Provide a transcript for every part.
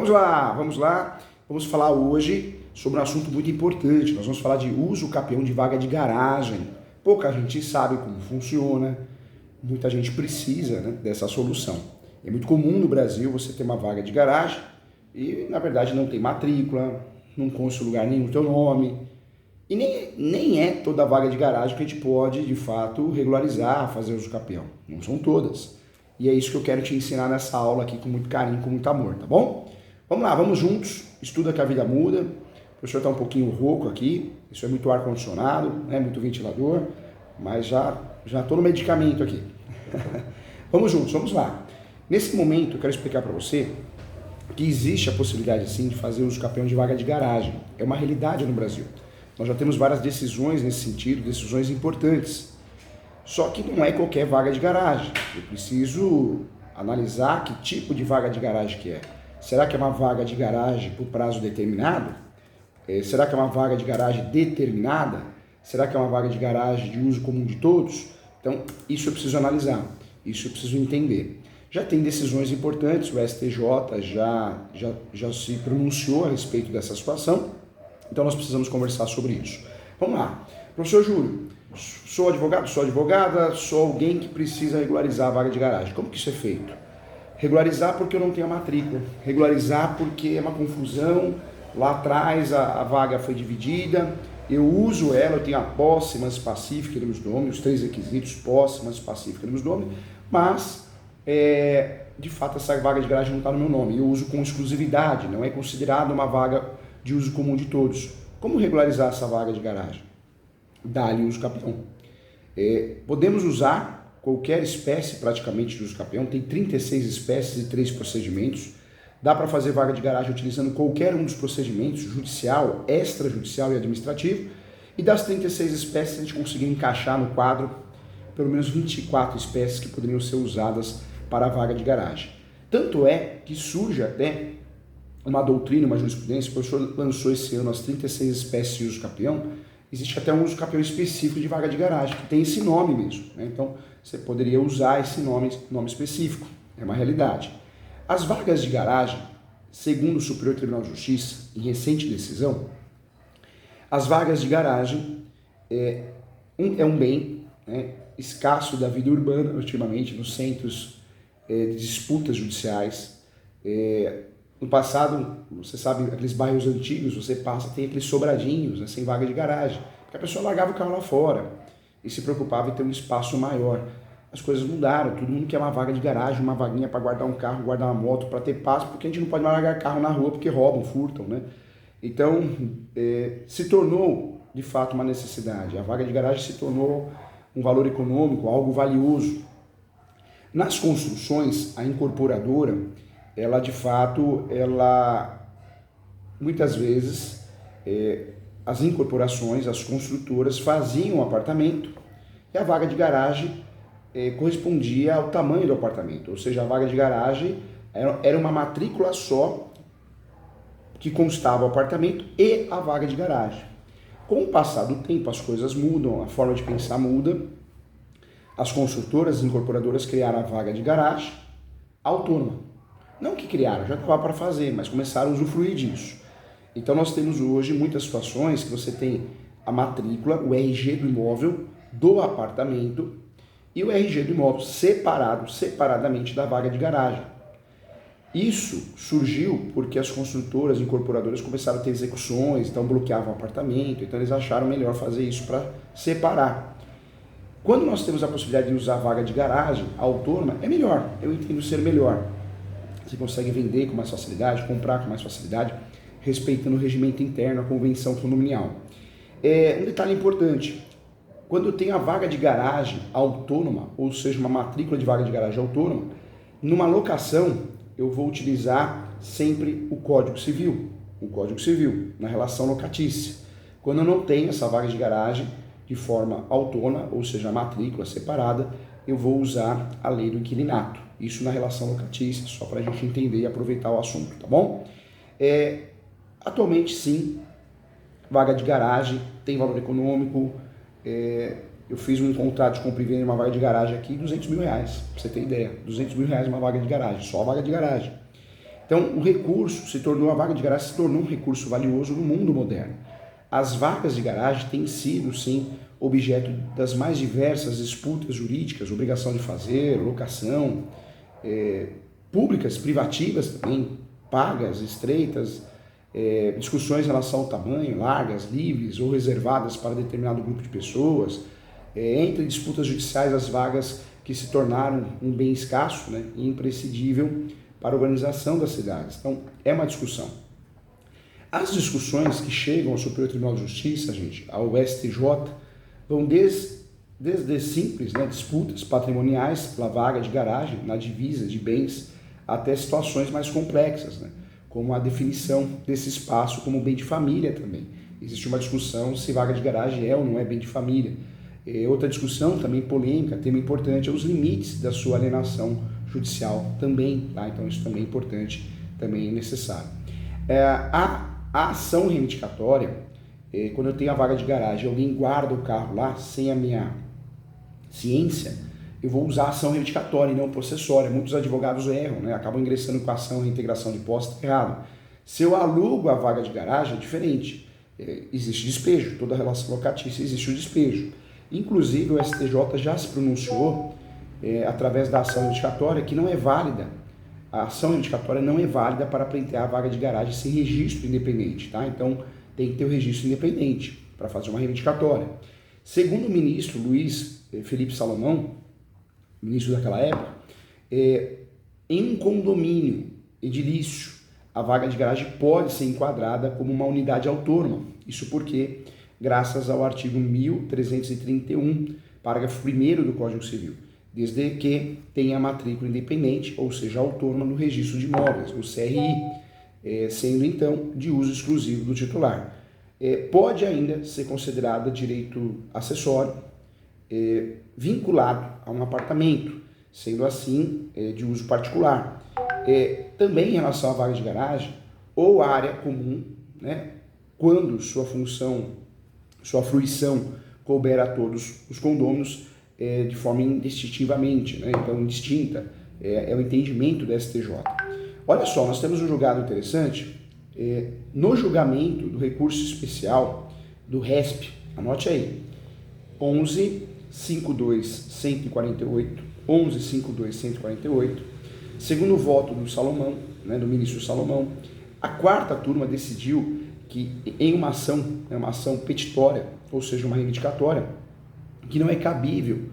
Vamos lá, vamos lá. Vamos falar hoje sobre um assunto muito importante. Nós vamos falar de uso capião de vaga de garagem. Pouca gente sabe como funciona, muita gente precisa, né, dessa solução. É muito comum no Brasil você ter uma vaga de garagem e, na verdade, não tem matrícula, não consta lugar nenhum o teu nome. E nem é toda vaga de garagem que a gente pode, de fato, regularizar, fazer uso capião. Não são todas. E é isso que eu quero te ensinar nessa aula aqui com muito carinho, com muito amor, tá bom? Vamos lá, vamos juntos. Estuda que a vida muda. O professor está um pouquinho rouco aqui. Isso é muito ar-condicionado, né? Muito ventilador. Mas já estou no medicamento aqui. Vamos juntos, vamos lá. Nesse momento, eu quero explicar para você que existe a possibilidade, sim, de fazer uso capião de vaga de garagem. É uma realidade no Brasil. Nós já temos várias decisões nesse sentido, decisões importantes. Só que não é qualquer vaga de garagem. Eu preciso analisar que tipo de vaga de garagem que é. Será que é uma vaga de garagem por prazo determinado? Será que é uma vaga de garagem determinada? Será que é uma vaga de garagem de uso comum de todos? Então, isso eu preciso analisar, isso eu preciso entender. Já tem decisões importantes, o STJ já se pronunciou a respeito dessa situação, então nós precisamos conversar sobre isso. Vamos lá. Professor Júlio, sou advogado, sou advogada, sou alguém que precisa regularizar a vaga de garagem. Como que isso é feito? Regularizar porque eu não tenho a matrícula. Regularizar porque é uma confusão. Lá atrás a vaga foi dividida, eu uso ela, eu tenho a posse, emancipação pacífica e meus domínios, os 3 requisitos, posse, emancipação pacífica e meus domínios, mas de fato essa vaga de garagem não está no meu nome. Eu uso com exclusividade, não é considerada uma vaga de uso comum de todos. Como regularizar essa vaga de garagem? Dá-lhe uso capião. Podemos usar qualquer espécie praticamente de uso capião, tem 36 espécies e 3 procedimentos. Dá para fazer vaga de garagem utilizando qualquer um dos procedimentos, judicial, extrajudicial e administrativo. E das 36 espécies a gente conseguiu encaixar no quadro pelo menos 24 espécies que poderiam ser usadas para a vaga de garagem. Tanto é que surge até uma doutrina, uma jurisprudência, o professor lançou esse ano as 36 espécies de uso capião. Existe até um uso capião específico de vaga de garagem, que tem esse nome mesmo, né? Então, você poderia usar esse nome específico, é uma realidade. As vagas de garagem, segundo o Superior Tribunal de Justiça, em recente decisão, as vagas de garagem é um bem, né, escasso da vida urbana, ultimamente, nos centros de disputas judiciais. No passado, você sabe, aqueles bairros antigos, você passa, tem aqueles sobradinhos, né, sem vaga de garagem, porque a pessoa largava o carro lá fora e se preocupava em ter um espaço maior. As coisas mudaram, todo mundo quer uma vaga de garagem, uma vaguinha para guardar um carro, guardar uma moto, para ter paz, porque a gente não pode mais largar carro na rua porque roubam, furtam, né? Então, se tornou, de fato, uma necessidade. A vaga de garagem se tornou um valor econômico, algo valioso. Nas construções, a incorporadora, ela, de fato, muitas vezes, as incorporações, as construtoras faziam um apartamento e a vaga de garagem correspondia ao tamanho do apartamento, ou seja, a vaga de garagem era uma matrícula só que constava o apartamento e a vaga de garagem. Com o passar do tempo, as coisas mudam, a forma de pensar muda. As construtoras, as incorporadoras criaram a vaga de garagem autônoma. Não que criaram, já estava para fazer, mas começaram a usufruir disso. Então nós temos hoje muitas situações que você tem a matrícula, o RG do imóvel, do apartamento, e o RG do imóvel separadamente da vaga de garagem. Isso surgiu porque as construtoras, incorporadoras começaram a ter execuções, então bloqueavam o apartamento, então eles acharam melhor fazer isso para separar. Quando nós temos a possibilidade de usar a vaga de garagem autônoma, é melhor, eu entendo ser melhor. Você consegue vender com mais facilidade, comprar com mais facilidade, respeitando o regimento interno, a convenção condominial. Um detalhe importante. Quando eu tenho a vaga de garagem autônoma, ou seja, uma matrícula de vaga de garagem autônoma, numa locação eu vou utilizar sempre o Código Civil, na relação locatícia. Quando eu não tenho essa vaga de garagem de forma autônoma, ou seja, a matrícula separada, eu vou usar a lei do inquilinato. Isso na relação locatícia, só para a gente entender e aproveitar o assunto, tá bom? Atualmente, sim, vaga de garagem tem valor econômico. Eu fiz um contrato de compra e venda de uma vaga de garagem aqui, R$200 mil, pra você ter ideia. R$200 mil uma vaga de garagem, só a vaga de garagem. Então, a vaga de garagem se tornou um recurso valioso no mundo moderno. As vagas de garagem têm sido, sim, objeto das mais diversas disputas jurídicas, obrigação de fazer, locação, públicas, privativas também, pagas, estreitas, discussões em relação ao tamanho, largas, livres ou reservadas para determinado grupo de pessoas, entre disputas judiciais, as vagas que se tornaram um bem escasso, né, e imprescindível para a organização das cidades. Então, é uma discussão. As discussões que chegam ao Superior Tribunal de Justiça, gente, ao STJ, vão desde simples, né, disputas patrimoniais pela vaga de garagem na divisa de bens até situações mais complexas, né, como a definição desse espaço como bem de família também. Existe uma discussão se vaga de garagem é ou não é bem de família. Outra discussão também polêmica, tema importante, é os limites da sua alienação judicial também, tá? Então isso também é importante, também é necessário. A ação reivindicatória, quando eu tenho a vaga de garagem, alguém guarda o carro lá sem a minha ciência, eu vou usar a ação reivindicatória e não possessória. Muitos advogados erram, né? Acabam ingressando com a ação reintegração de posse, errado. Se eu alugo a vaga de garagem, é diferente. Existe despejo, toda relação locatícia existe o despejo. Inclusive o STJ já se pronunciou através da ação reivindicatória que não é válida. A ação reivindicatória não é válida para pleitear a vaga de garagem sem registro independente, tá? Então tem que ter o registro independente para fazer uma reivindicatória. Segundo o ministro Luiz Felipe Salomão, ministro daquela época, em um condomínio edilício, a vaga de garagem pode ser enquadrada como uma unidade autônoma. Isso porque, graças ao artigo 1331, parágrafo 1º do Código Civil, desde que tenha matrícula independente, ou seja, autônoma no registro de imóveis, o CRI, sendo então de uso exclusivo do titular. Pode ainda ser considerada direito acessório, vinculado a um apartamento, sendo assim de uso particular. Também em relação à vaga de garagem ou área comum, né, quando sua fruição couber a todos os condôminos de forma indistintivamente, né, então indistinta, é o entendimento da STJ. Olha só, nós temos um julgado interessante, no julgamento do recurso especial do RESP, anote aí, 11.52.148, segundo o voto do Salomão, né, do ministro Salomão, a quarta turma decidiu que em uma ação petitória, ou seja, uma reivindicatória, que não é cabível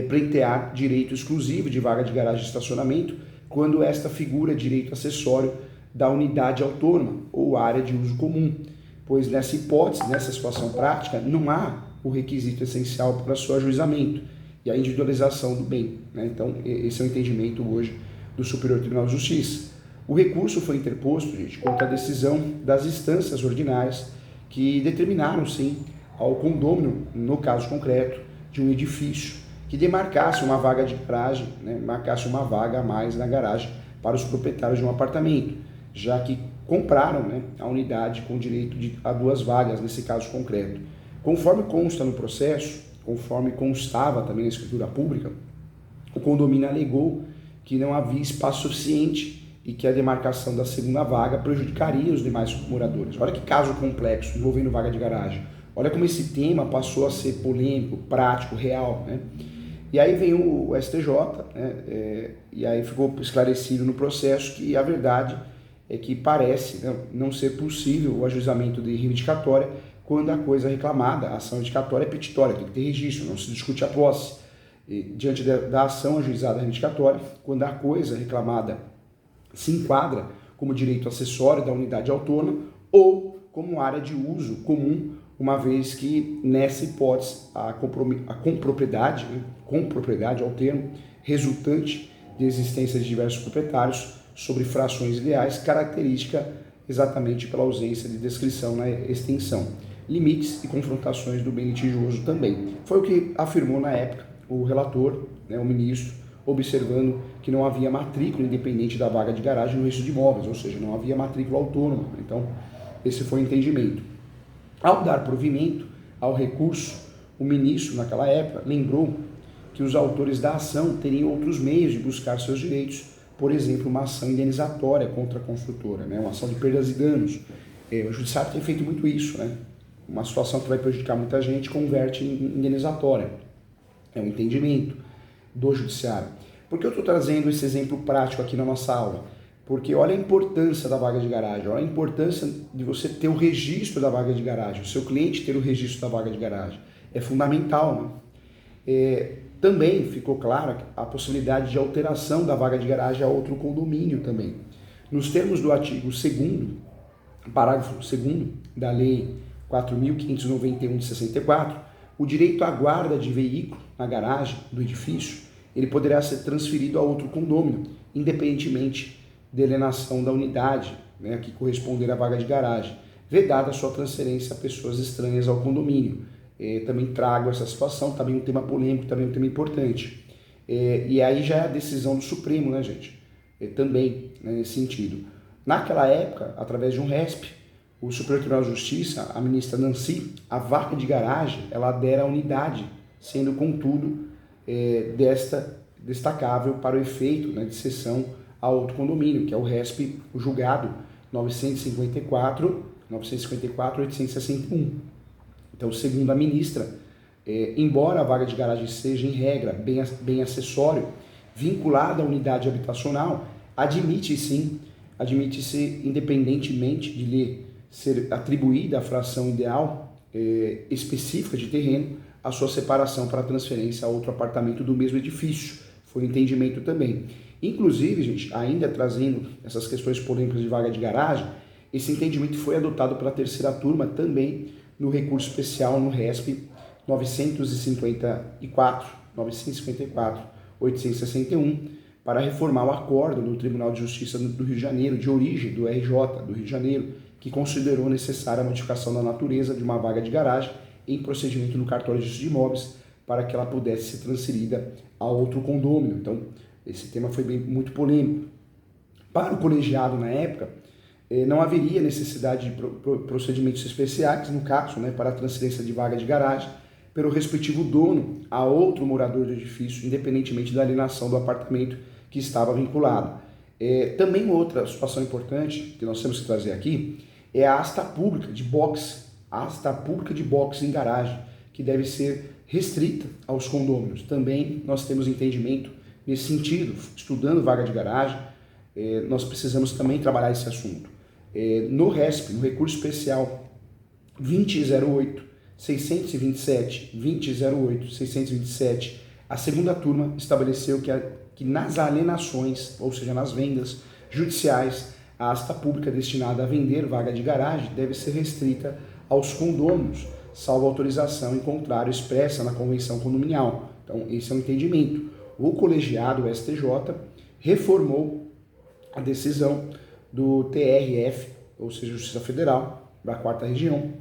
pleitear direito exclusivo de vaga de garagem e estacionamento quando esta figura direito acessório da unidade autônoma ou área de uso comum, pois nessa hipótese, nessa situação prática, não há o requisito essencial para o seu ajuizamento e a individualização do bem, né? Então, esse é o entendimento hoje do Superior Tribunal de Justiça. O recurso foi interposto, gente, contra a decisão das instâncias ordinárias que determinaram, sim, ao condômino, no caso concreto, de um edifício, que demarcasse uma vaga de garagem, né, marcasse uma vaga a mais na garagem para os proprietários de um apartamento, já que compraram, né, a unidade com direito a 2 vagas, nesse caso concreto. Conforme consta no processo, conforme constava também na escritura pública, o condomínio alegou que não havia espaço suficiente e que a demarcação da segunda vaga prejudicaria os demais moradores. Olha que caso complexo envolvendo vaga de garagem. Olha como esse tema passou a ser polêmico, prático, real, né? E aí vem o STJ, né, e aí ficou esclarecido no processo que a verdade é que parece, né, não ser possível o ajuizamento de reivindicatória quando a coisa reclamada, a ação reivindicatória é petitória, tem que ter registro, não se discute a posse. Diante da ação ajuizada reivindicatória, quando a coisa reclamada se enquadra como direito acessório da unidade autônoma ou como área de uso comum, uma vez que nessa hipótese a compropriedade, né, compropriedade é o termo, resultante de existência de diversos proprietários sobre frações ideais, característica exatamente pela ausência de descrição na extensão, limites e confrontações do bem litigioso também. Foi o que afirmou na época o relator, né, o ministro, observando que não havia matrícula independente da vaga de garagem no registro de imóveis, ou seja, não havia matrícula autônoma. Então, esse foi o entendimento. Ao dar provimento ao recurso, o ministro, naquela época, lembrou que os autores da ação teriam outros meios de buscar seus direitos por exemplo, uma ação indenizatória contra a construtora, né? Uma ação de perdas e danos. O judiciário tem feito muito isso, né? Uma situação que vai prejudicar muita gente converte em indenizatória. É um entendimento do judiciário. Por que eu estou trazendo esse exemplo prático aqui na nossa aula? Porque olha a importância da vaga de garagem, olha a importância de você ter o registro da vaga de garagem, o seu cliente ter o registro da vaga de garagem. É fundamental, né? Também ficou clara a possibilidade de alteração da vaga de garagem a outro condomínio também. Nos termos do artigo 2º, parágrafo 2º da Lei 4.591 de 64, o direito à guarda de veículo na garagem do edifício, ele poderá ser transferido a outro condômino, independentemente da alienação da unidade, né, que corresponder à vaga de garagem, vedada a sua transferência a pessoas estranhas ao condomínio. Também trago essa situação, também um tema polêmico, também um tema importante. E aí já é a decisão do Supremo, né, gente? Também, né, nesse sentido. Naquela época, através de um RESP, o Superior Tribunal de Justiça, a ministra Nancy, a vaga de garagem, ela adere à unidade, sendo, contudo, destacável para o efeito, né, de cessão a outro condomínio, que é o RESP, o julgado 954-861. Então, segundo a ministra, embora a vaga de garagem seja, em regra, bem acessório, vinculada à unidade habitacional, admite-se, independentemente de lhe ser atribuída a fração ideal específica de terreno, a sua separação para transferência a outro apartamento do mesmo edifício. Foi um entendimento também. Inclusive, gente, ainda trazendo essas questões polêmicas de vaga de garagem, esse entendimento foi adotado pela terceira turma também no recurso especial no RESP 954-861, para reformar o acordo do Tribunal de Justiça do Rio de Janeiro, de origem do RJ do Rio de Janeiro, que considerou necessária a modificação da natureza de uma vaga de garagem em procedimento no cartório de registro de imóveis para que ela pudesse ser transferida a outro condômino. Então, esse tema foi muito polêmico. Para o colegiado, na época, não haveria necessidade de procedimentos especiais, no caso, né, para a transferência de vaga de garagem, pelo respectivo dono a outro morador do edifício, independentemente da alienação do apartamento que estava vinculado. Também outra situação importante que nós temos que trazer aqui é a asta pública de boxe, em garagem, que deve ser restrita aos condôminos. Também nós temos entendimento nesse sentido, estudando vaga de garagem, nós precisamos também trabalhar esse assunto. No RESP, no recurso especial 20.08.627, a segunda turma estabeleceu que nas alienações, ou seja, nas vendas judiciais, a asta pública destinada a vender vaga de garagem deve ser restrita aos condôminos, salvo autorização em contrário expressa na convenção condominial. Então, esse é o entendimento. O colegiado, o STJ, reformou a decisão do TRF, ou seja, Justiça Federal, da 4ª Região,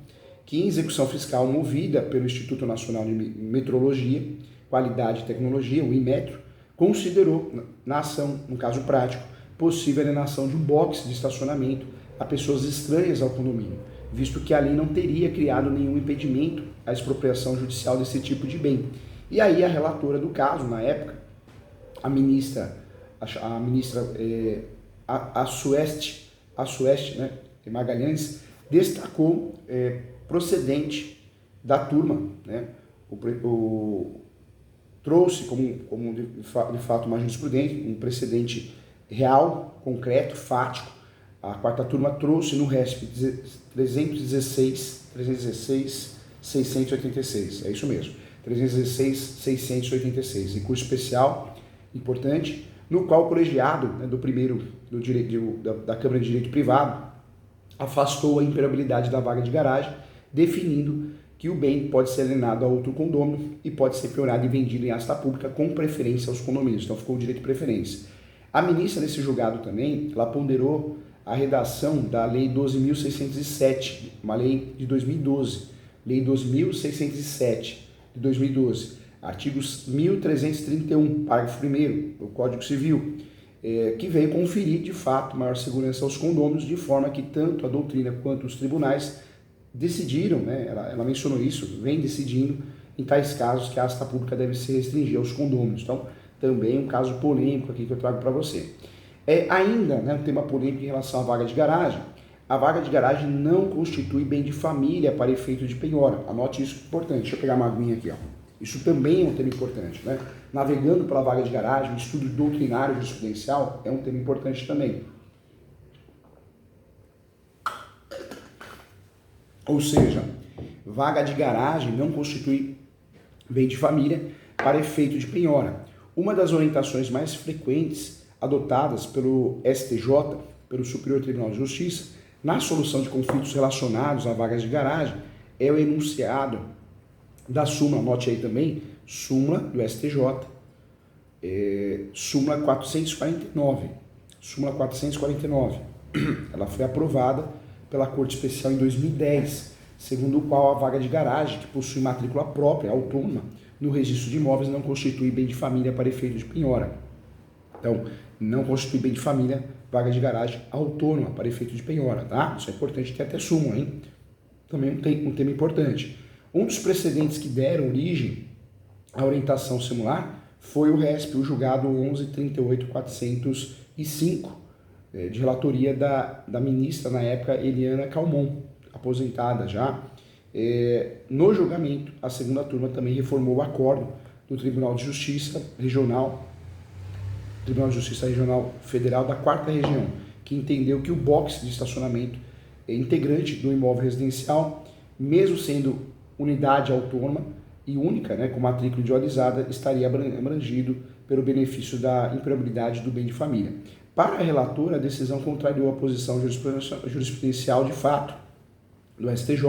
que em execução fiscal movida pelo Instituto Nacional de Metrologia, Qualidade e Tecnologia, o INMetro, considerou na ação, no caso prático, possível alienação de um box de estacionamento a pessoas estranhas ao condomínio, visto que a lei não teria criado nenhum impedimento à expropriação judicial desse tipo de bem. E aí a relatora do caso, na época, a ministra Sueste, né, Magalhães, destacou procedente da turma, né, trouxe como de fato uma jurisprudência, um precedente real, concreto, fático. A 4ª turma trouxe no RESP 316.686, é isso mesmo, 316.686, recurso especial importante, no qual o colegiado, né, da Câmara de Direito Privado afastou a imperabilidade da vaga de garagem, definindo que o bem pode ser alienado a outro condômino e pode ser penhorado e vendido em asta pública com preferência aos condomínios. Então ficou o direito de preferência. A ministra, nesse julgado também, ela ponderou a redação da Lei 12.607, uma lei de 2012, Lei 12.607 de 2012, artigos 1331, parágrafo 1º do Código Civil, que veio conferir, de fato, maior segurança aos condôminos, de forma que tanto a doutrina quanto os tribunais decidiram, né, ela mencionou isso, vem decidindo, em tais casos, que a asta pública deve se restringir aos condôminos. Então, também um caso polêmico aqui que eu trago para você. Ainda, né, um tema polêmico em relação à vaga de garagem. A vaga de garagem não constitui bem de família para efeito de penhora. Anote isso, importante. Deixa eu pegar uma aguinha aqui, ó. Isso também é um tema importante, né? Navegando pela vaga de garagem, o estudo doutrinário jurisprudencial é um tema importante também. Ou seja, vaga de garagem não constitui bem de família para efeito de penhora. Uma das orientações mais frequentes adotadas pelo STJ, pelo Superior Tribunal de Justiça, na solução de conflitos relacionados a vagas de garagem, é o enunciado da súmula, anote aí também, súmula do STJ, súmula 449. Súmula 449. Ela foi aprovada pela Corte Especial em 2010, segundo o qual a vaga de garagem, que possui matrícula própria, autônoma, no registro de imóveis não constitui bem de família para efeito de penhora. Então, não constitui bem de família, vaga de garagem autônoma para efeito de penhora, tá? Isso é importante ter até súmula, hein? Também um tema importante. Um dos precedentes que deram origem à orientação simular foi o RESP, o julgado 11.38.405, de relatoria da ministra, na época, Eliana Calmon, aposentada já. No julgamento, a segunda turma também reformou o acordo do Tribunal de Justiça Regional, Tribunal de Justiça Regional Federal da 4ª Região, que entendeu que o box de estacionamento é integrante do imóvel residencial, mesmo sendo unidade autônoma e única, né, com matrícula individualizada, estaria abrangido pelo benefício da impermeabilidade do bem de família. Para a relatora, a decisão contrariou a posição jurisprudencial de fato do STJ,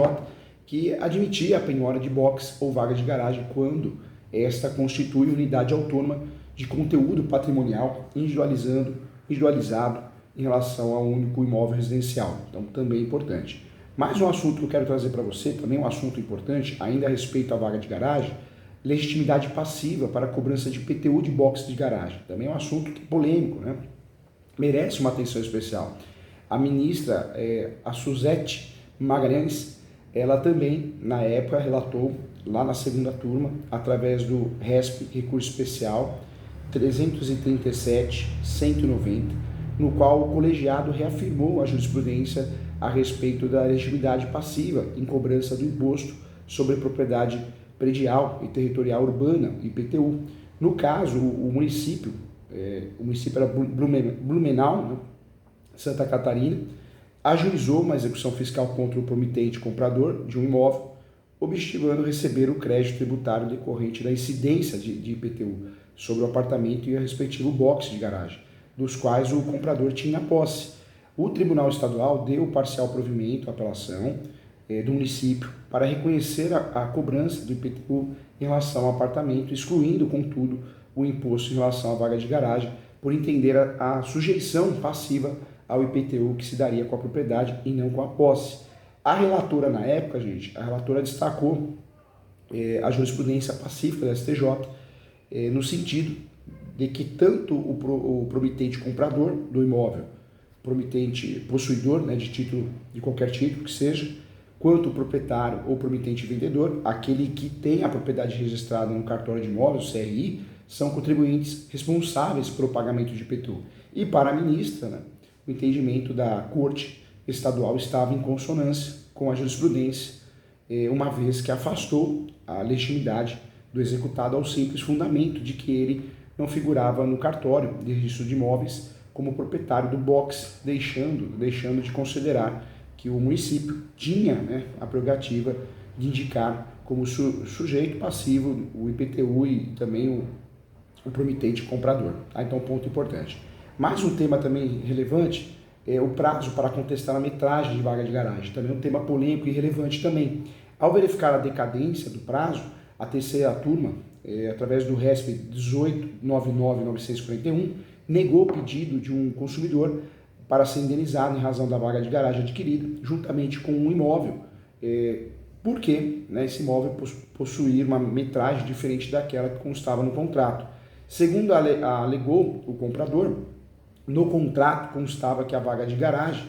que admitia a penhora de box ou vaga de garagem quando esta constitui unidade autônoma de conteúdo patrimonial individualizado em relação a um único imóvel residencial. Então, também é importante. Mais um assunto que eu quero trazer para você, também um assunto importante, ainda a respeito à vaga de garagem, legitimidade passiva para a cobrança de IPTU de box de garagem. Também é um assunto que é polêmico, né? Merece uma atenção especial. A ministra, a Suzete Magalhães, ela também, na época, relatou lá na segunda turma, através do RESP, recurso especial 337.190, no qual o colegiado reafirmou a jurisprudência a respeito da legitimidade passiva em cobrança do imposto sobre propriedade predial e territorial urbana, IPTU. No caso, o município era Blumenau, né, Santa Catarina, ajuizou uma execução fiscal contra o promitente comprador de um imóvel, obstinando receber o crédito tributário decorrente da incidência de IPTU sobre o apartamento e o respectivo box de garagem, dos quais o comprador tinha posse. O Tribunal Estadual deu parcial provimento à apelação do município para reconhecer a cobrança do IPTU em relação ao apartamento, excluindo, contudo, o imposto em relação à vaga de garagem, por entender a sujeição passiva ao IPTU que se daria com a propriedade e não com a posse. A relatora, na época, gente, a relatora destacou a jurisprudência pacífica da STJ, no sentido de que tanto o promitente comprador do imóvel, promitente possuidor, né, de título, de qualquer título que seja, quanto o proprietário ou promitente vendedor, aquele que tem a propriedade registrada no cartório de imóveis, CRI, são contribuintes responsáveis pelo pagamento de IPTU. E para a ministra, né, o entendimento da Corte Estadual estava em consonância com a jurisprudência, uma vez que afastou a legitimidade do executado ao simples fundamento de que ele não figurava no cartório de registro de imóveis como proprietário do box, deixando de considerar que o município tinha, né, a prerrogativa de indicar como sujeito passivo o IPTU e também o promitente comprador. Então, ponto importante. Mais um tema também relevante é o prazo para contestar a metragem de vaga de garagem. Também é um tema polêmico e relevante também. Ao verificar a decadência do prazo, a terceira turma, através do RESP 18.99.941, negou o pedido de um consumidor para ser indenizado em razão da vaga de garagem adquirida, juntamente com um imóvel, porque, né, esse imóvel possuía uma metragem diferente daquela que constava no contrato. Segundo alegou o comprador, no contrato constava que a vaga de garagem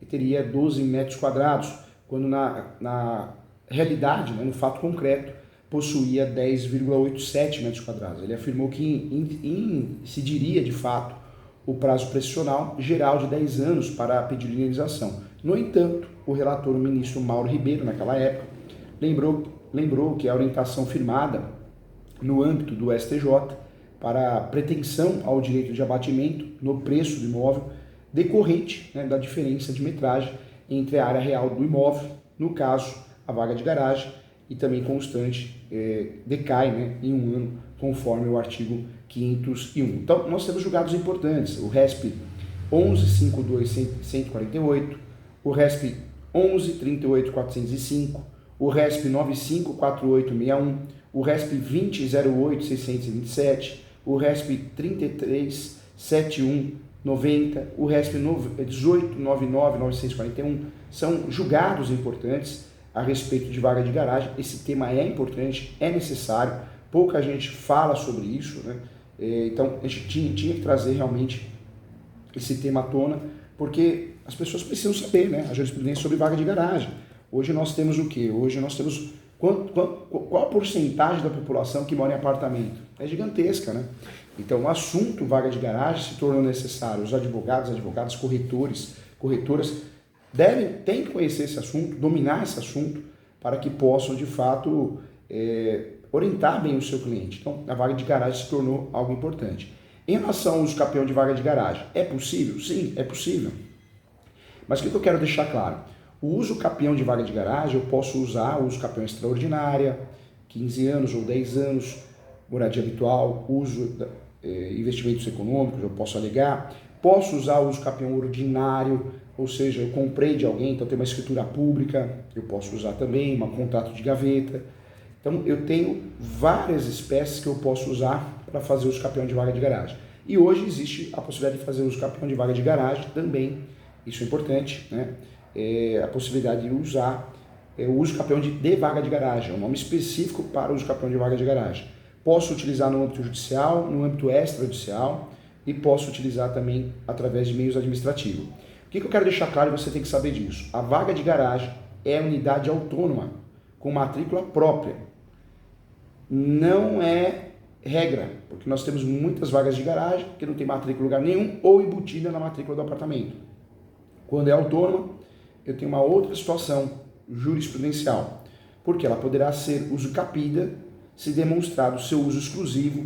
teria 12 metros quadrados, quando na realidade, né, no fato concreto, possuía 10,87 metros quadrados. Ele afirmou que incidiria, de fato, o prazo prescricional geral de 10 anos para pedir indenização. No entanto, o relator, o ministro Mauro Ribeiro, naquela época, lembrou que a orientação firmada no âmbito do STJ para pretensão ao direito de abatimento no preço do imóvel decorrente, né, da diferença de metragem entre a área real do imóvel, no caso, a vaga de garagem, e também constante, decai, né, em um ano, conforme o artigo 501. Então, nós temos julgados importantes, o RESP 11.52.148, o RESP 11.38.405, o RESP 95.4861, o RESP 20.08.627, o RESP 33.71.90, o RESP 18.99.941, são julgados importantes a respeito de vaga de garagem. Esse tema é importante, é necessário, pouca gente fala sobre isso, né? Então a gente tinha que trazer realmente esse tema à tona, porque as pessoas precisam saber, né, a jurisprudência sobre vaga de garagem. Hoje nós temos o quê? Hoje nós temos qual a porcentagem da população que mora em apartamento? É gigantesca, né? Então o assunto vaga de garagem se tornou necessário. Os advogados, corretoras têm que conhecer esse assunto, dominar esse assunto, para que possam de fato orientar bem o seu cliente. Então a vaga de garagem se tornou algo importante. Em relação ao uso capião de vaga de garagem, é possível? Sim, é possível. Mas o que eu quero deixar claro? O uso capião de vaga de garagem, eu posso usar o uso capião extraordinária, 15 anos ou 10 anos, moradia habitual, uso investimentos econômicos, eu posso alegar. Posso usar o uso capião ordinário, ou seja, eu comprei de alguém, então tem uma escritura pública, eu posso usar também, um contrato de gaveta. Então eu tenho várias espécies que eu posso usar para fazer o uso capião de vaga de garagem. E hoje existe a possibilidade de fazer o uso capião de vaga de garagem também, isso é importante, né? A possibilidade de usar o uso capião de vaga de garagem, é um nome específico para o uso capião de vaga de garagem. Posso utilizar no âmbito judicial, no âmbito extrajudicial e posso utilizar também através de meios administrativos. O que eu quero deixar claro, você tem que saber disso. A vaga de garagem é unidade autônoma, com matrícula própria. Não é regra, porque nós temos muitas vagas de garagem que não tem matrícula em lugar nenhum ou embutida na matrícula do apartamento. Quando é autônoma, eu tenho uma outra situação jurisprudencial, porque ela poderá ser usucapida se demonstrado o seu uso exclusivo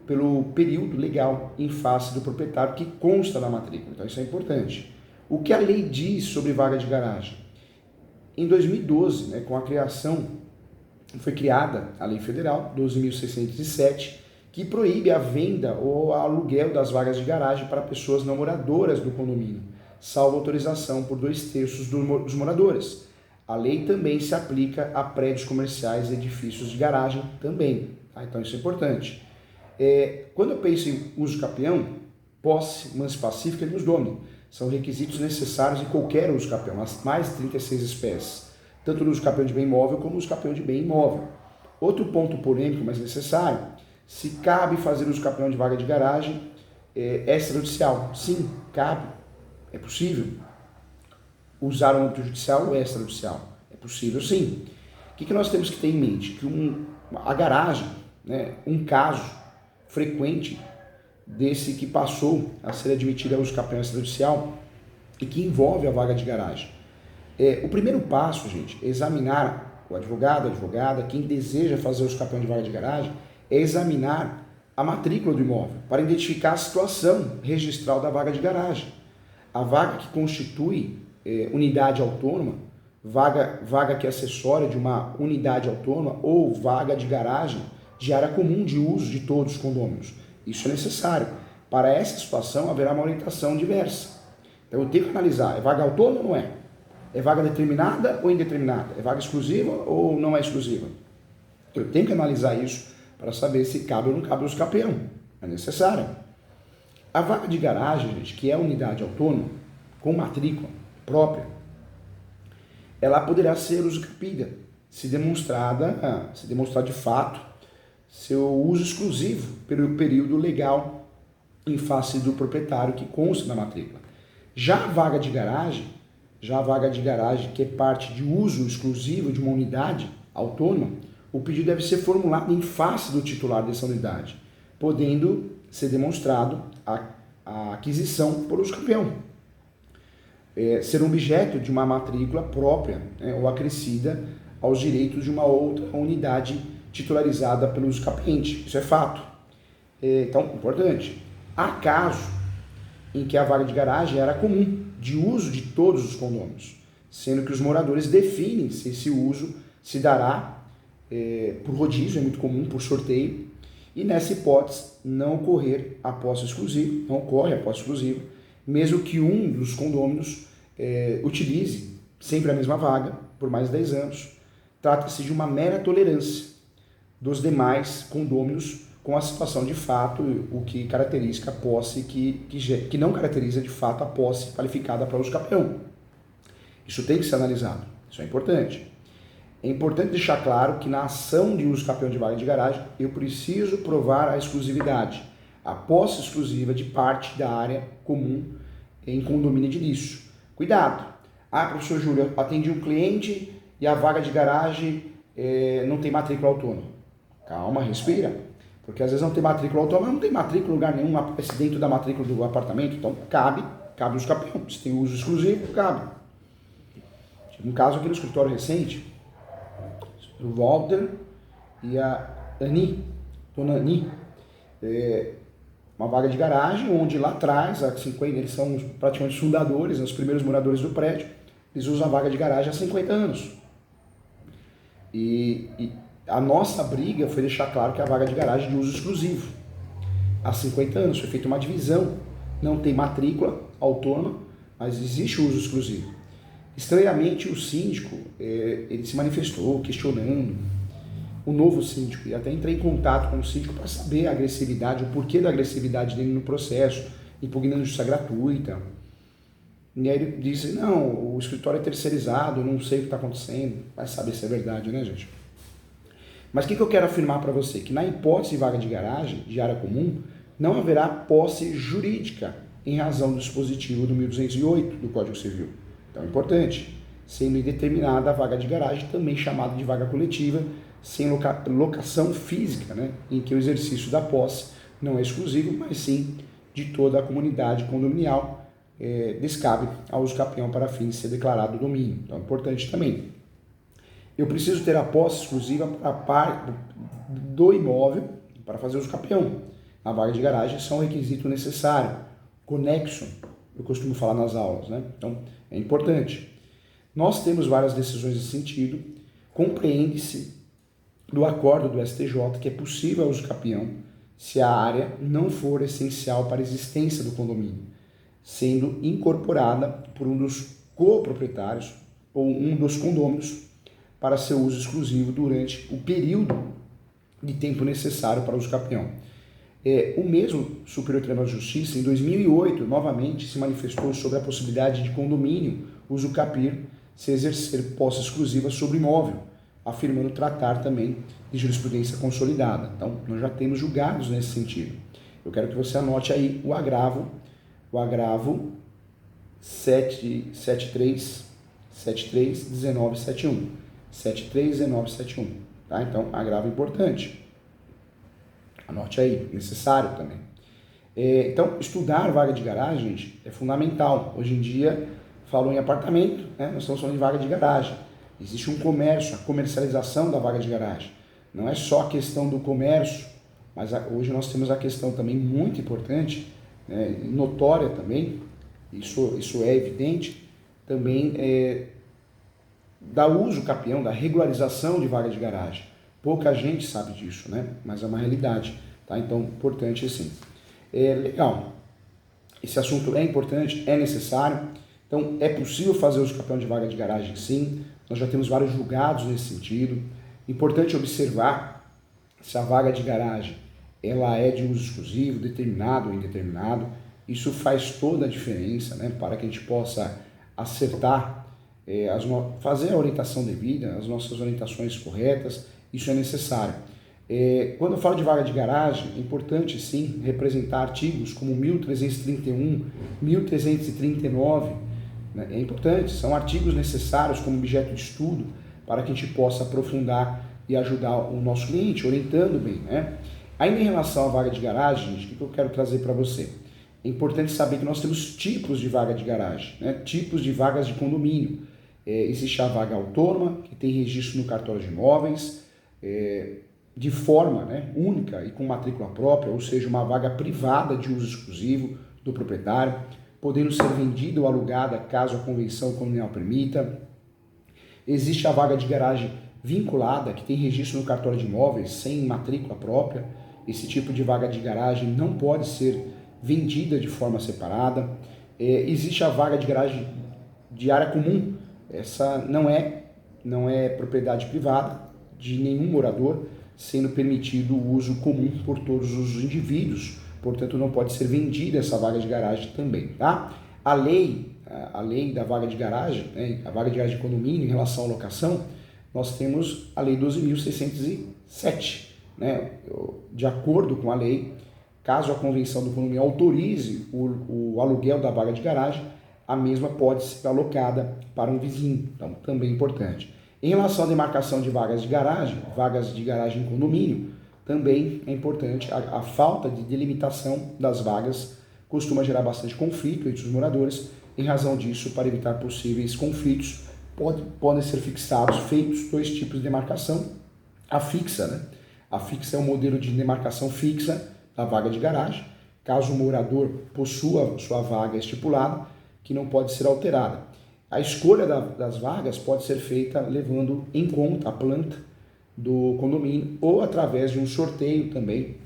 pelo período legal em face do proprietário que consta na matrícula. Então isso é importante. O que a lei diz sobre vaga de garagem? Em 2012, né, com a criação, foi criada a Lei Federal 12.607, que proíbe a venda ou aluguel das vagas de garagem para pessoas não moradoras do condomínio, salvo autorização por 2/3 dos moradores. A lei também se aplica a prédios comerciais e edifícios de garagem também. Tá? Então isso é importante. Quando eu penso em uso capião, posse, manso pacífica e iusdomine são requisitos necessários em qualquer uso capião, as mais de 36 espécies, tanto no uso capião de bem imóvel como no uso capião de bem imóvel. Outro ponto polêmico, mas necessário, se cabe fazer uso capião de vaga de garagem extrajudicial. Sim, cabe. É possível usar o âmbito judicial ou extrajudicial? É possível, sim. O que nós temos que ter em mente? Que a garagem, né, um caso frequente desse que passou a ser admitido ao uso capião extrajudicial e que envolve a vaga de garagem. O primeiro passo, gente, é examinar o advogado, a advogada, quem deseja fazer o uso capião de vaga de garagem, é examinar a matrícula do imóvel para identificar a situação registral da vaga de garagem. A vaga que constitui unidade autônoma, vaga que é acessória de uma unidade autônoma ou vaga de garagem de área comum de uso de todos os condôminos. Isso é necessário. Para essa situação haverá uma orientação diversa. Então eu tenho que analisar, é vaga autônoma ou não é? É vaga determinada ou indeterminada? É vaga exclusiva ou não é exclusiva? Eu tenho que analisar isso para saber se cabe ou não cabe o uso capião. É necessário. A vaga de garagem, gente, que é unidade autônoma, com matrícula própria, ela poderá ser usucapida, se demonstrar de fato seu uso exclusivo pelo período legal em face do proprietário que consta na matrícula. Já a vaga de garagem, que é parte de uso exclusivo de uma unidade autônoma, o pedido deve ser formulado em face do titular dessa unidade, podendo ser demonstrado a aquisição por uso campeão. Ser um objeto de uma matrícula própria, né, ou acrescida aos direitos de uma outra unidade titularizada pelo uso capiente. Isso é fato. Então, importante. Há caso em que a vaga de garagem era comum, de uso de todos os condôminos, sendo que os moradores definem se esse uso se dará por rodízio, é muito comum, por sorteio, e nessa hipótese não ocorrer a posse exclusiva, não ocorre a posse exclusiva, mesmo que um dos condôminos utilize sempre a mesma vaga por mais de 10 anos. Trata-se de uma mera tolerância dos demais condôminos com a situação de fato, o que caracteriza a posse, que não caracteriza de fato a posse qualificada para uso campeão. Isso tem que ser analisado, isso é importante. É importante deixar claro que na ação de uso campeão de vaga de garagem, eu preciso provar a exclusividade, a posse exclusiva de parte da área comum em condomínio edilício. Cuidado! Professor Júlio, eu atendi um cliente e a vaga de garagem não tem matrícula autônoma. Calma, respira. Porque às vezes não tem matrícula autônoma, não tem matrícula em lugar nenhum, aparece dentro da matrícula do apartamento, então cabe o uso campeão. Se tem uso exclusivo, cabe. Tive um caso aqui no escritório recente, o Walter e a dona Ani, uma vaga de garagem, onde lá atrás, há 50, eles são praticamente os fundadores, os primeiros moradores do prédio, eles usam a vaga de garagem há 50 anos. E a nossa briga foi deixar claro que a vaga de garagem é de uso exclusivo. Há 50 anos foi feita uma divisão, não tem matrícula autônoma, mas existe o uso exclusivo. Estranhamente, o síndico, ele se manifestou questionando o novo síndico, e até entrei em contato com o síndico para saber a agressividade, o porquê da agressividade dele no processo, impugnando justiça gratuita. E aí ele disse, não, o escritório é terceirizado, eu não sei o que está acontecendo. Vai saber se é verdade, né, gente? Mas o que eu quero afirmar para você? Que na hipótese de vaga de garagem, de área comum, não haverá posse jurídica em razão do dispositivo do 1208 do Código Civil. Então é importante, sendo indeterminada a vaga de garagem, também chamada de vaga coletiva, sem locação física, né, em que o exercício da posse não é exclusivo, mas sim de toda a comunidade condominial, descabe ao uso campeão para fins de ser declarado domínio. Então é importante também. Eu preciso ter a posse exclusiva para a parte do imóvel para fazer uso campeão. A vaga de garagem são um requisito necessário, conexo, eu costumo falar nas aulas, né? Então é importante. Nós temos várias decisões nesse sentido, compreende-se do acordo do STJ que é possível o uso campeão se a área não for essencial para a existência do condomínio, sendo incorporada por um dos coproprietários ou um dos condôminos para seu uso exclusivo durante o período de tempo necessário para o uso campeão. O mesmo Superior Tribunal de Justiça, em 2008, novamente se manifestou sobre a possibilidade de condomínio uso capir se exercer posse exclusiva sobre imóvel, afirmando tratar também de jurisprudência consolidada. Então, nós já temos julgados nesse sentido. Eu quero que você anote aí o agravo 731971. 731971, tá? Então, agravo importante. Anote aí, necessário também. Então, estudar vaga de garagem, gente, é fundamental. Hoje em dia, falou em apartamento, né? Nós estamos falando de vaga de garagem. Existe um comércio, a comercialização da vaga de garagem. Não é só a questão do comércio, mas hoje nós temos a questão também muito importante, né, notória também, isso é evidente, também da uso campeão, da regularização de vaga de garagem. Pouca gente sabe disso, né? Mas é uma realidade, tá? Então, importante sim. Legal. Esse assunto é importante, é necessário. Então, é possível fazer uso campeão de vaga de garagem, sim. Nós já temos vários julgados nesse sentido. Importante observar se a vaga de garagem ela é de uso exclusivo, determinado ou indeterminado. Isso faz toda a diferença, né? Para que a gente possa acertar, fazer a orientação devida, as nossas orientações corretas. Isso é necessário. Quando eu falo de vaga de garagem, é importante sim representar artigos como 1331, 1339, né? É importante, são artigos necessários como objeto de estudo para que a gente possa aprofundar e ajudar o nosso cliente, orientando bem, né? Ainda em relação à vaga de garagem, gente, o que eu quero trazer para você? é importante saber que nós temos tipos de vaga de garagem, né? Tipos de vagas de condomínio. Existe a vaga autônoma, que tem registro no cartório de imóveis, de forma, né, única e com matrícula própria, ou seja, uma vaga privada de uso exclusivo do proprietário, podendo ser vendida ou alugada caso a convenção condominial permita. Existe a vaga de garagem vinculada, que tem registro no cartório de imóveis, sem matrícula própria. Esse tipo de vaga de garagem não pode ser vendida de forma separada. Existe a vaga de garagem de área comum. Essa não é propriedade privada de nenhum morador, sendo permitido o uso comum por todos os indivíduos. Portanto, não pode ser vendida essa vaga de garagem também, tá? A lei da vaga de garagem, né, a vaga de garagem de condomínio em relação à locação, nós temos a Lei 12.607, né? De acordo com a lei, caso a convenção do condomínio autorize o aluguel da vaga de garagem, a mesma pode ser alocada para um vizinho, então também importante. Em relação à demarcação de vagas de garagem em condomínio, também é importante. A falta de delimitação das vagas costuma gerar bastante conflito entre os moradores. Em razão disso, para evitar possíveis conflitos, podem ser feitos dois tipos de demarcação. A fixa, né? A fixa é um modelo de demarcação fixa da vaga de garagem, caso o morador possua sua vaga estipulada, que não pode ser alterada. A escolha das vagas pode ser feita levando em conta a planta do condomínio ou através de um sorteio também,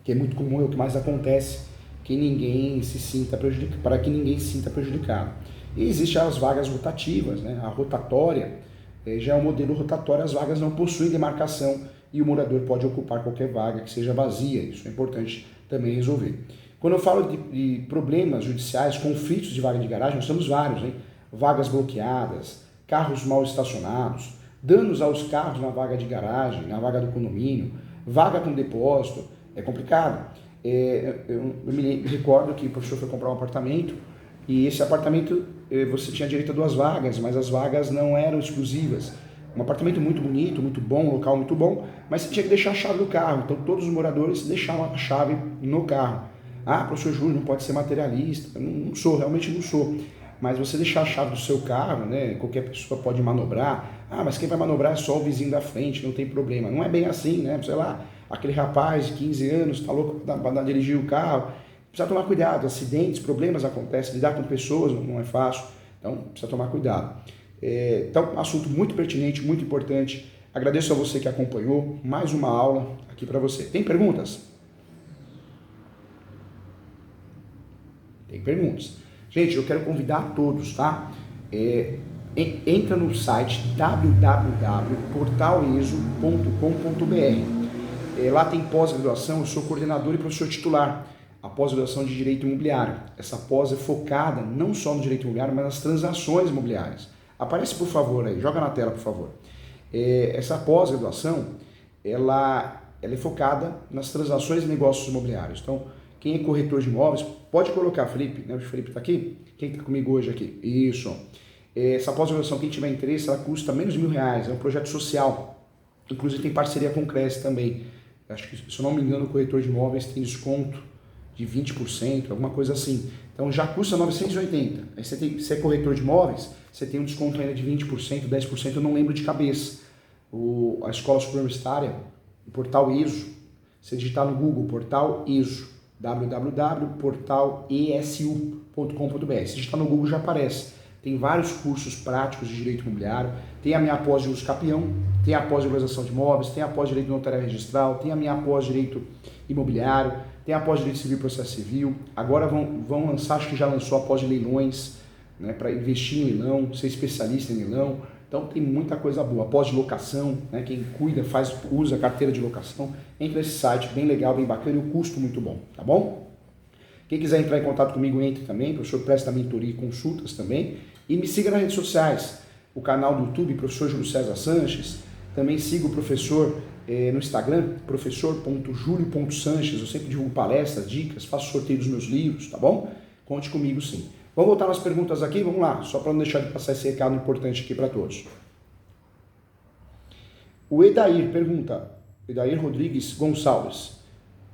que é muito comum, é o que mais acontece, para que ninguém se sinta prejudicado. E existem as vagas rotativas, né? A rotatória já é um modelo rotatório, as vagas não possuem demarcação e o morador pode ocupar qualquer vaga que seja vazia. Isso é importante também resolver. Quando eu falo de problemas judiciais, conflitos de vaga de garagem, nós temos vários, hein? Vagas bloqueadas, carros mal estacionados, danos aos carros na vaga de garagem, na vaga do condomínio, vaga com depósito, é complicado. Eu me recordo que o professor foi comprar um apartamento e esse apartamento você tinha direito a 2 vagas, mas as vagas não eram exclusivas. Um apartamento muito bonito, muito bom, um local muito bom, mas você tinha que deixar a chave do carro, então todos os moradores deixavam a chave no carro. Ah, professor Júlio, não pode ser materialista. Não sou, realmente não sou. Mas você deixar a chave do seu carro, né, qualquer pessoa pode manobrar. Ah, mas quem vai manobrar é só o vizinho da frente, não tem problema. Não é bem assim, né? Sei lá, aquele rapaz de 15 anos está louco para dirigir o carro. Precisa tomar cuidado, acidentes, problemas acontecem, lidar com pessoas não é fácil. Então, precisa tomar cuidado. Então, assunto muito pertinente, muito importante. Agradeço a você que acompanhou. Mais uma aula aqui para você. Tem perguntas? Tem perguntas. Gente, eu quero convidar a todos, tá? Entra no site www.portaleso.com.br. Lá tem pós-graduação, eu sou coordenador e professor titular. A pós-graduação de Direito Imobiliário. Essa pós é focada não só no Direito Imobiliário, mas nas transações imobiliárias. Aparece, por favor, aí. Joga na tela, por favor. Essa pós-graduação, ela é focada nas transações e negócios imobiliários. Então, quem é corretor de imóveis, pode colocar, Felipe, né? O Felipe está aqui? Quem está comigo hoje aqui? Isso. Essa pós-graduação, quem tiver interesse, ela custa menos de R$1.000, é um projeto social. Inclusive tem parceria com o Cresce também. Acho que, se eu não me engano, o corretor de imóveis tem desconto de 20%, alguma coisa assim. Então já custa 980. Aí você é corretor de imóveis, você tem um desconto ainda de 20%, 10%, eu não lembro de cabeça. A Escola Superior Universitária, o portal ESO, você digitar no Google, portal ESO, www.portalesu.com.br. Se digitar no Google já aparece. Tem vários cursos práticos de direito imobiliário, tem a minha pós de uso capião, tem a pós de regularização de imóveis, tem a pós de direito notarial registral, tem a minha pós de direito imobiliário, tem a pós de direito civil e processo civil. Agora vão lançar, acho que já lançou a pós de leilões, né, para investir em leilão, ser especialista em leilão. Então tem muita coisa boa. A pós de locação, né, quem cuida, usa a carteira de locação, entra nesse site, bem legal, bem bacana e o custo muito bom, tá bom? Quem quiser entrar em contato comigo, entre também, o professor presta mentoria e consultas também. E me siga nas redes sociais, o canal do YouTube, professor Júlio César Sanches. Também siga o professor no Instagram, professor.julio.sanches. Eu sempre divulgo palestras, dicas, faço sorteio dos meus livros, tá bom? Conte comigo sim. Vamos voltar nas perguntas aqui? Vamos lá, só para não deixar de passar esse recado importante aqui para todos. O Edair pergunta, Edair Rodrigues Gonçalves,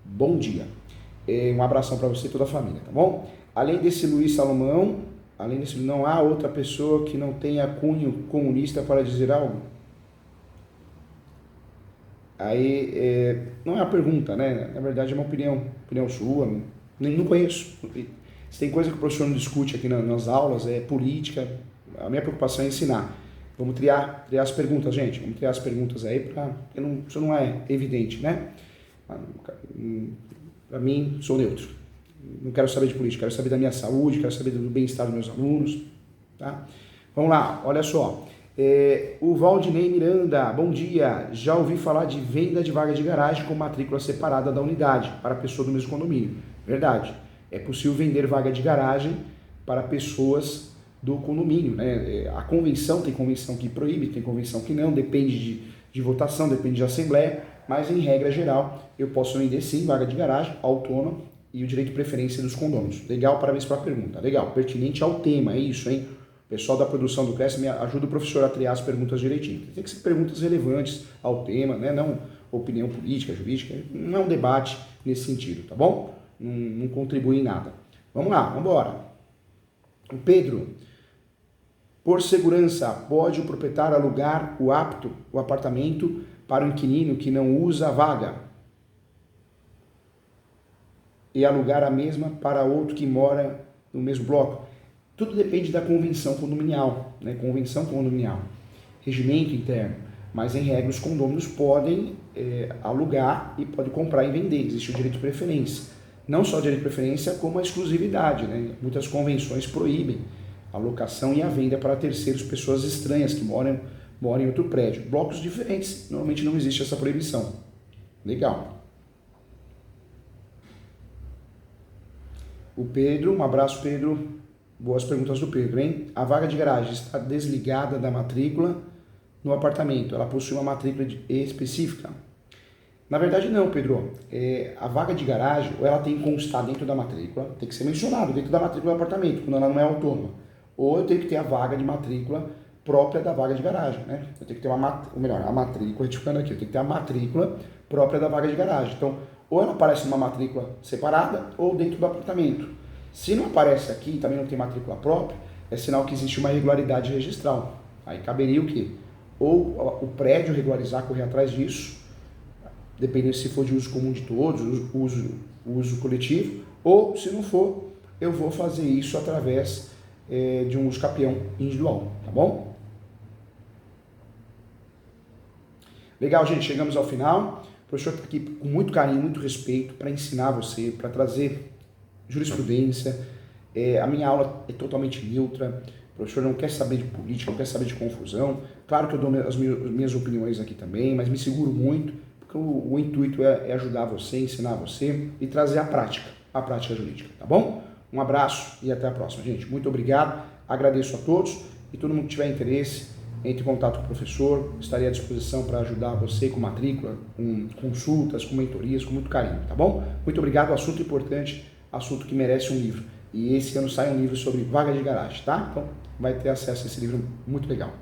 bom dia. Um abração para você e toda a família, tá bom? Além desse Luiz Salomão, não há outra pessoa que não tenha cunho comunista para dizer algo? Aí, não é uma pergunta, né? Na verdade é uma opinião sua, não conheço. Se tem coisa que o professor não discute aqui nas aulas, é política, a minha preocupação é ensinar. Vamos triar as perguntas, gente, vamos triar as perguntas aí, porque isso não é evidente, né? Para mim, sou neutro. Não quero saber de política, quero saber da minha saúde, quero saber do bem-estar dos meus alunos, tá? Vamos lá, olha só. O Valdinei Miranda, bom dia. Já ouvi falar de venda de vaga de garagem com matrícula separada da unidade para a pessoa do mesmo condomínio. Verdade. É possível vender vaga de garagem para pessoas do condomínio, né? A convenção, tem convenção que proíbe, tem convenção que não, depende de votação, depende de assembleia, mas em regra geral eu posso vender sim vaga de garagem autônoma e o direito de preferência dos condôminos. Legal, parabéns pela pergunta. Legal, pertinente ao tema, é isso, hein? O pessoal da produção do CRES me ajuda o professor a triar as perguntas direitinho. Tem que ser perguntas relevantes ao tema, né? Não opinião política, jurídica, não é um debate nesse sentido, tá bom? Não contribui em nada. Vamos lá, vamos embora. O Pedro, por segurança, pode o proprietário alugar o apartamento para o inquilino que não usa a vaga e alugar a mesma para outro que mora no mesmo bloco? Tudo depende da convenção condominial, né? Convenção condominial, regimento interno. Mas, em regra, os condôminos podem alugar e podem comprar e vender. Existe o direito de preferência. Não só o direito de preferência, como a exclusividade, né? Muitas convenções proíbem a locação e a venda para terceiros, pessoas estranhas que moram em outro prédio. Blocos diferentes, normalmente não existe essa proibição. Legal. O Pedro, um abraço, Pedro. Boas perguntas do Pedro, hein? A vaga de garagem está desligada da matrícula no apartamento. Ela possui uma matrícula específica? Na verdade não, Pedro. A vaga de garagem, ou ela tem que constar dentro da matrícula, tem que ser mencionado dentro da matrícula do apartamento, quando ela não é autônoma. Ou eu tenho que ter a vaga de matrícula própria da vaga de garagem, né? Eu tenho que ter a matrícula, retificando aqui, eu tenho que ter a matrícula própria da vaga de garagem. Então, ou ela aparece numa matrícula separada, ou dentro do apartamento. Se não aparece aqui, também não tem matrícula própria, é sinal que existe uma irregularidade registral. Aí caberia o quê? Ou o prédio regularizar, correr atrás disso, dependendo se for de uso comum de todos, uso coletivo, ou se não for, eu vou fazer isso através de um uso capião individual, tá bom? Legal, gente, chegamos ao final. O professor está aqui com muito carinho, muito respeito para ensinar você, para trazer jurisprudência. A minha aula é totalmente neutra. O professor não quer saber de política, não quer saber de confusão. Claro que eu dou as minhas opiniões aqui também, mas me seguro muito, porque o intuito é ajudar você, ensinar você e trazer a prática jurídica, tá bom? Um abraço e até a próxima, gente. Muito obrigado, agradeço a todos e todo mundo que tiver interesse, entre em contato com o professor, estarei à disposição para ajudar você com matrícula, com consultas, com mentorias, com muito carinho, tá bom? Muito obrigado, assunto importante, assunto que merece um livro. E esse ano sai um livro sobre vaga de garagem, tá? Então vai ter acesso a esse livro muito legal.